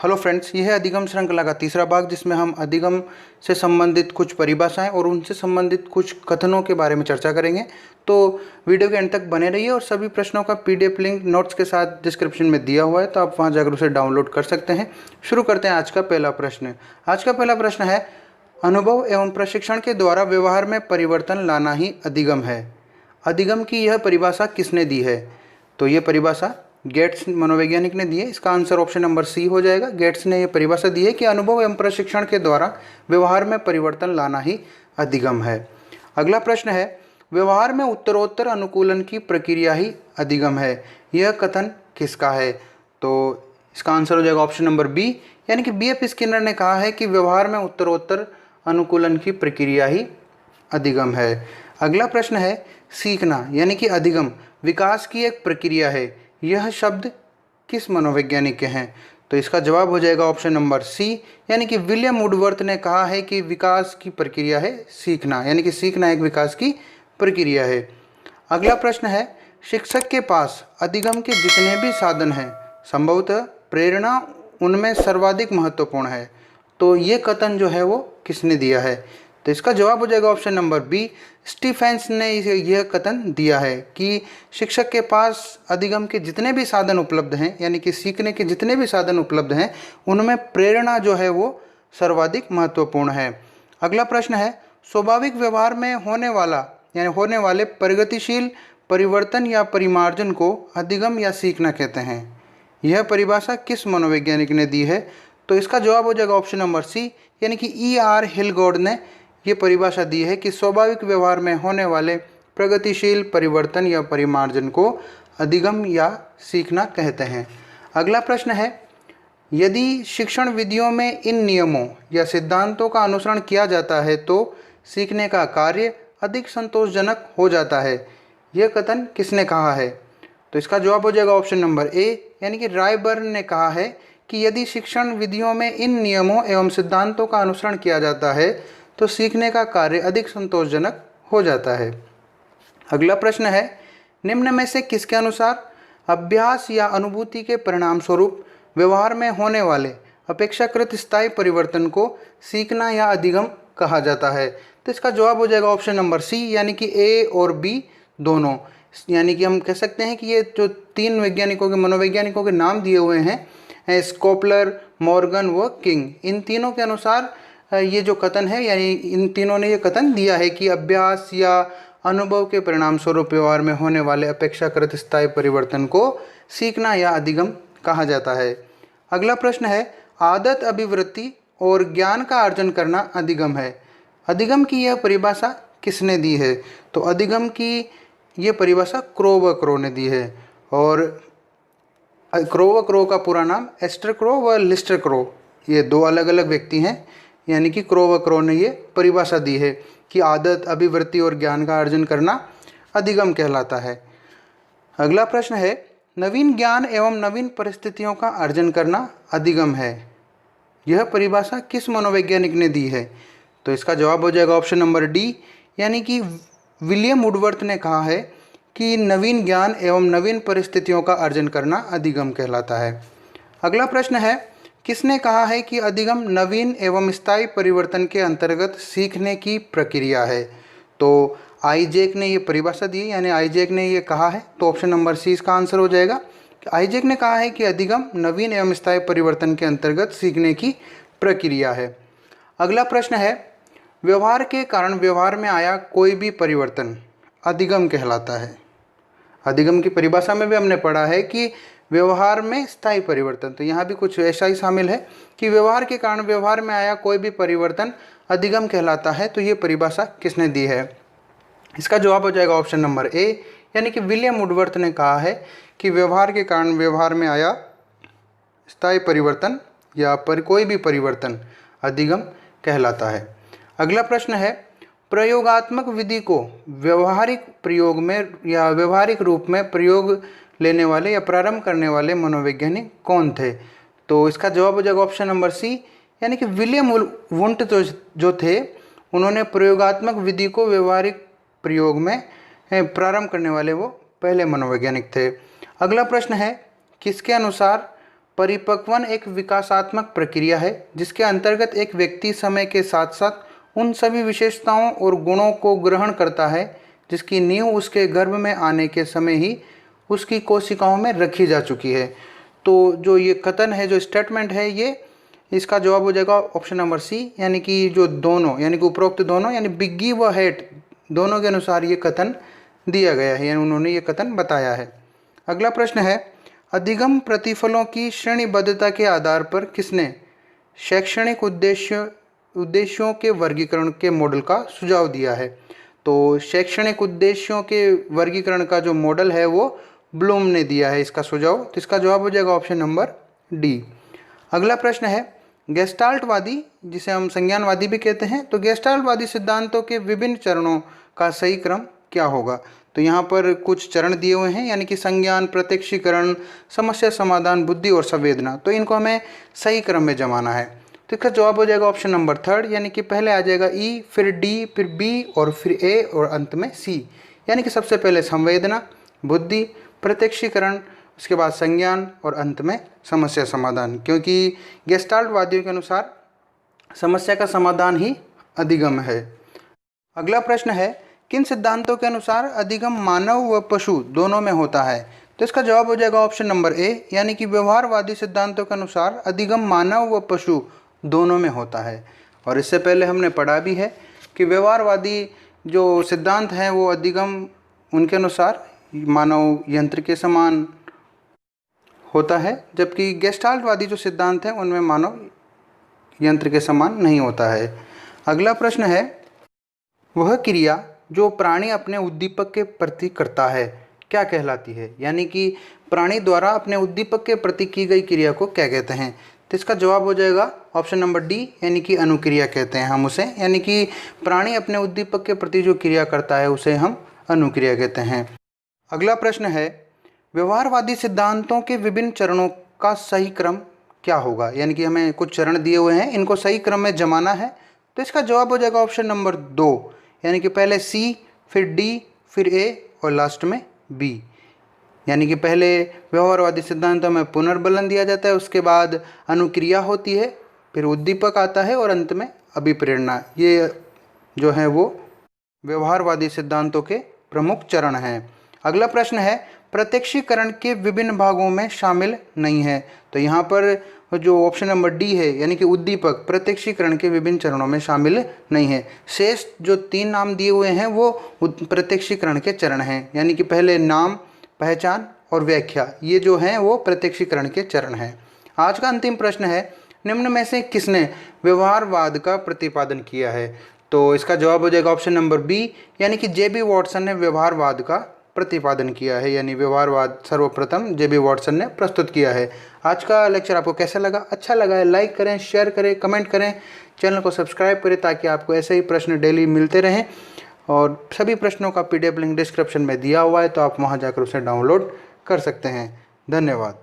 Hello friends, यह है अधिगम श्रृंखला का तीसरा भाग, जिसमें हम अधिगम से संबंधित कुछ परिभाषाएं और उनसे संबंधित कुछ कथनों के बारे में चर्चा करेंगे। तो वीडियो के एंड तक बने रहिए और सभी प्रश्नों का पीडीएफ लिंक नोट्स के साथ डिस्क्रिप्शन में दिया हुआ है, तो आप वहां जाकर उसे डाउनलोड कर सकते हैं। शुरू करते हैं आज का पहला प्रश्न। आज का पहला प्रश्न है, अनुभव एवं प्रशिक्षण के द्वारा व्यवहार में परिवर्तन लाना ही अधिगम है। अधिगम की यह परिभाषा किसने दी है? तो ये परिभाषा गेट्स मनोवैज्ञानिक ने दी है। इसका आंसर ऑप्शन नंबर सी हो जाएगा। गेट्स ने यह परिभाषा दी है कि अनुभव एवं प्रशिक्षण के द्वारा व्यवहार में परिवर्तन लाना ही अधिगम है। अगला प्रश्न है, व्यवहार में उत्तरोत्तर अनुकूलन की प्रक्रिया ही अधिगम है। यह कथन किसका है? तो इसका आंसर हो जाएगा ऑप्शन नंबर बी, यानी कि बीएफ स्किनर ने कहा है कि व्यवहार में उत्तरोत्तर अनुकूलन की प्रक्रिया ही अधिगम है। अगला प्रश्न है, सीखना यानी कि अधिगम विकास की एक प्रक्रिया है। यह शब्द किस मनोवैज्ञानिक के हैं? तो इसका जवाब हो जाएगा ऑप्शन नंबर सी, यानी कि विलियम वुडवर्थ ने कहा है कि विकास की प्रक्रिया है सीखना, यानी कि सीखना एक विकास की प्रक्रिया है। अगला प्रश्न है, शिक्षक के पास अधिगम के जितने भी साधन हैं, संभवतः प्रेरणा उनमें सर्वाधिक महत्वपूर्ण है। तो ये कथन जो है वो किसने दिया है? तो इसका जवाब हो जाएगा ऑप्शन नंबर बी, स्टीफेंस ने यह कथन दिया है कि शिक्षक के पास अधिगम के जितने भी साधन उपलब्ध हैं, यानी कि सीखने के जितने भी साधन उपलब्ध हैं, उनमें प्रेरणा जो है वो सर्वाधिक महत्वपूर्ण है। अगला प्रश्न है, स्वाभाविक व्यवहार में होने वाले प्रगतिशील परिवर्तन या परिमार्जन को अधिगम या सीखना कहते हैं। यह परिभाषा किस मनोवैज्ञानिक ने दी है? तो इसका जवाब हो जाएगा ऑप्शन नंबर सी, यानी कि E.R. हिलगोर्ड ने ये परिभाषा दी है कि स्वाभाविक व्यवहार में होने वाले प्रगतिशील परिवर्तन या परिमार्जन को अधिगम या सीखना कहते हैं। अगला प्रश्न है, यदि शिक्षण विधियों में इन नियमों या सिद्धांतों का अनुसरण किया जाता है तो सीखने का कार्य अधिक संतोषजनक हो जाता है। यह कथन किसने कहा है? तो इसका जवाब हो जाएगा ऑप्शन नंबर ए, यानी कि रायबर्न ने कहा है कि यदि शिक्षण विधियों में इन नियमों एवं सिद्धांतों का अनुसरण किया जाता है तो सीखने का कार्य अधिक संतोषजनक हो जाता है। अगला प्रश्न है, निम्न में से किसके अनुसार अभ्यास या अनुभूति के परिणाम स्वरूप व्यवहार में होने वाले अपेक्षाकृत स्थायी परिवर्तन को सीखना या अधिगम कहा जाता है? तो इसका जवाब हो जाएगा ऑप्शन नंबर सी, यानी कि ए और बी दोनों। यानी कि हम कह सकते हैं कि ये जो तीन मनोवैज्ञानिकों के नाम दिए हुए हैं, स्कोपलर, मॉर्गन व किंग, इन तीनों के अनुसार ये जो कथन है, यानी इन तीनों ने ये कथन दिया है कि अभ्यास या अनुभव के परिणाम स्वरूप व्यवहार में होने वाले अपेक्षाकृत स्थायी परिवर्तन को सीखना या अधिगम कहा जाता है। अगला प्रश्न है, आदत, अभिवृत्ति और ज्ञान का अर्जन करना अधिगम है। अधिगम की यह परिभाषा किसने दी है? तो अधिगम की ये परिभाषा क्रो व क्रो ने दी है। और क्रो व क्रो का पूरा नाम एस्टर क्रो व लिस्टर क्रो, ये दो अलग अलग व्यक्ति हैं। यानी कि क्रो व क्रो ने ये परिभाषा दी है कि आदत, अभिवृत्ति और ज्ञान का अर्जन करना अधिगम कहलाता है। अगला प्रश्न है, नवीन ज्ञान एवं नवीन परिस्थितियों का अर्जन करना अधिगम है। यह परिभाषा किस मनोवैज्ञानिक ने दी है? तो इसका जवाब हो जाएगा ऑप्शन नंबर डी, यानी कि विलियम वुडवर्थ ने कहा है कि नवीन ज्ञान एवं नवीन परिस्थितियों का अर्जन करना अधिगम कहलाता है। अगला प्रश्न है, किसने कहा है कि अधिगम नवीन एवं स्थायी परिवर्तन के अंतर्गत सीखने की प्रक्रिया है? तो आइजैक ने ये परिभाषा दी, यानी आइजैक ने ये कहा है। तो ऑप्शन नंबर सी इसका आंसर हो जाएगा। आइजैक ने कहा है कि अधिगम नवीन एवं स्थायी परिवर्तन के अंतर्गत सीखने की प्रक्रिया है। अगला प्रश्न है, व्यवहार के कारण व्यवहार में आया कोई भी परिवर्तन अधिगम कहलाता है। अधिगम की परिभाषा में भी हमने पढ़ा है कि व्यवहार में स्थायी परिवर्तन, तो यहाँ भी कुछ ऐसा ही शामिल है कि व्यवहार के कारण व्यवहार में आया कोई भी परिवर्तन अधिगम कहलाता है। तो ये परिभाषा किसने दी है? इसका जवाब हो जाएगा ऑप्शन नंबर ए, यानी कि विलियम वुडवर्थ ने कहा है कि व्यवहार के कारण व्यवहार में आया स्थायी परिवर्तन या कोई भी परिवर्तन अधिगम कहलाता है। अगला प्रश्न है, प्रयोगात्मक विधि को व्यवहारिक प्रयोग में या व्यवहारिक रूप में प्रयोग लेने वाले या प्रारंभ करने वाले मनोवैज्ञानिक कौन थे? तो इसका जवाब हो जाएगा ऑप्शन नंबर सी, यानी कि विलियम वुंट जो थे, उन्होंने प्रयोगात्मक विधि को व्यवहारिक प्रयोग में प्रारंभ करने वाले वो पहले मनोवैज्ञानिक थे। अगला प्रश्न है, किसके अनुसार परिपक्वन एक विकासात्मक प्रक्रिया है जिसके अंतर्गत एक व्यक्ति समय के साथ साथ उन सभी विशेषताओं और गुणों को ग्रहण करता है जिसकी नींव उसके गर्भ में आने के समय ही उसकी कोशिकाओं में रखी जा चुकी है। तो जो ये कथन है, जो स्टेटमेंट है, ये इसका जवाब हो जाएगा ऑप्शन नंबर सी, यानी कि जो दोनों, यानी कि उपरोक्त दोनों, यानी बिग्गी व हेट दोनों के अनुसार ये कथन दिया गया है, यानी उन्होंने ये कथन बताया है। अगला प्रश्न है, अधिगम प्रतिफलों की श्रेणीबद्धता के आधार पर किसने शैक्षणिक उद्देश्यों के वर्गीकरण के मॉडल का सुझाव दिया है? तो शैक्षणिक उद्देश्यों के वर्गीकरण का जो मॉडल है वो ब्लूम ने दिया है इसका सुझाव। तो इसका जवाब हो जाएगा ऑप्शन नंबर डी। अगला प्रश्न है, गेस्टाल्टवादी, जिसे हम संज्ञानवादी भी कहते हैं, तो गेस्टाल्टवादी सिद्धांतों के विभिन्न चरणों का सही क्रम क्या होगा? तो यहाँ पर कुछ चरण दिए हुए हैं, यानी कि संज्ञान, प्रत्यक्षीकरण, समस्या समाधान, बुद्धि और संवेदना। तो इनको हमें सही क्रम में जमाना है। तो इसका जवाब हो जाएगा ऑप्शन नंबर थर्ड, यानी कि पहले आ जाएगा ई, फिर डी, फिर बी और फिर ए और अंत में सी। यानी कि सबसे पहले संवेदना, बुद्धि, प्रत्यक्षीकरण, उसके बाद संज्ञान और अंत में समस्या समाधान, क्योंकि गेस्टाल्टवादियों के अनुसार समस्या का समाधान ही अधिगम है। अगला प्रश्न है, किन सिद्धांतों के अनुसार अधिगम मानव व पशु दोनों में होता है? तो इसका जवाब हो जाएगा ऑप्शन नंबर ए, यानी कि व्यवहारवादी सिद्धांतों के अनुसार अधिगम मानव व पशु दोनों में होता है। और इससे पहले हमने पढ़ा भी है कि व्यवहारवादी जो सिद्धांत हैं वो अधिगम उनके अनुसार मानव यंत्र के समान होता है, जबकि गेस्टाल्टवादी जो सिद्धांत हैं उनमें मानव यंत्र के समान नहीं होता है। अगला प्रश्न है, वह क्रिया जो प्राणी अपने उद्दीपक के प्रति करता है क्या कहलाती है? यानी कि प्राणी द्वारा अपने उद्दीपक के प्रति की गई क्रिया को क्या कहते हैं? तो इसका जवाब हो जाएगा ऑप्शन नंबर डी, यानी कि अनुक्रिया कहते हैं हम उसे, यानी कि प्राणी अपने उद्दीपक के प्रति जो क्रिया करता है उसे हम अनुक्रिया कहते हैं। अगला प्रश्न है, व्यवहारवादी सिद्धांतों के विभिन्न चरणों का सही क्रम क्या होगा? यानी कि हमें कुछ चरण दिए हुए हैं, इनको सही क्रम में जमाना है। तो इसका जवाब हो जाएगा ऑप्शन नंबर दो, यानी कि पहले सी, फिर डी, फिर ए और लास्ट में बी। यानी कि पहले व्यवहारवादी सिद्धांतों में पुनर्बलन दिया जाता है, उसके बाद अनुक्रिया होती है, फिर उद्दीपक आता है और अंत में अभिप्रेरणा। ये जो है वो व्यवहारवादी सिद्धांतों के प्रमुख चरण हैं। अगला प्रश्न है, प्रत्यक्षीकरण के विभिन्न भागों में शामिल नहीं है। तो यहाँ पर जो ऑप्शन नंबर डी है, यानी कि उद्दीपक प्रत्यक्षीकरण के विभिन्न चरणों में शामिल नहीं है। शेष जो 3 नाम दिए हुए हैं वो प्रत्यक्षीकरण के चरण हैं, यानी कि पहले नाम, पहचान और व्याख्या, ये जो हैं वो प्रत्यक्षीकरण के चरण हैं। आज का अंतिम प्रश्न है, निम्न में से किसने व्यवहारवाद का प्रतिपादन किया है? तो इसका जवाब हो जाएगा ऑप्शन नंबर बी, यानी कि जे.बी. वॉटसन ने व्यवहारवाद का प्रतिपादन किया है, यानी व्यवहारवाद सर्वप्रथम जे.बी. वॉटसन ने प्रस्तुत किया है। आज का लेक्चर आपको कैसा लगा? अच्छा लगा है लाइक करें, शेयर करें, कमेंट करें, चैनल को सब्सक्राइब करें ताकि आपको ऐसे ही प्रश्न डेली मिलते रहें। और सभी प्रश्नों का PDF लिंक डिस्क्रिप्शन में दिया हुआ है, तो आप वहां जाकर उसे डाउनलोड कर सकते हैं। धन्यवाद।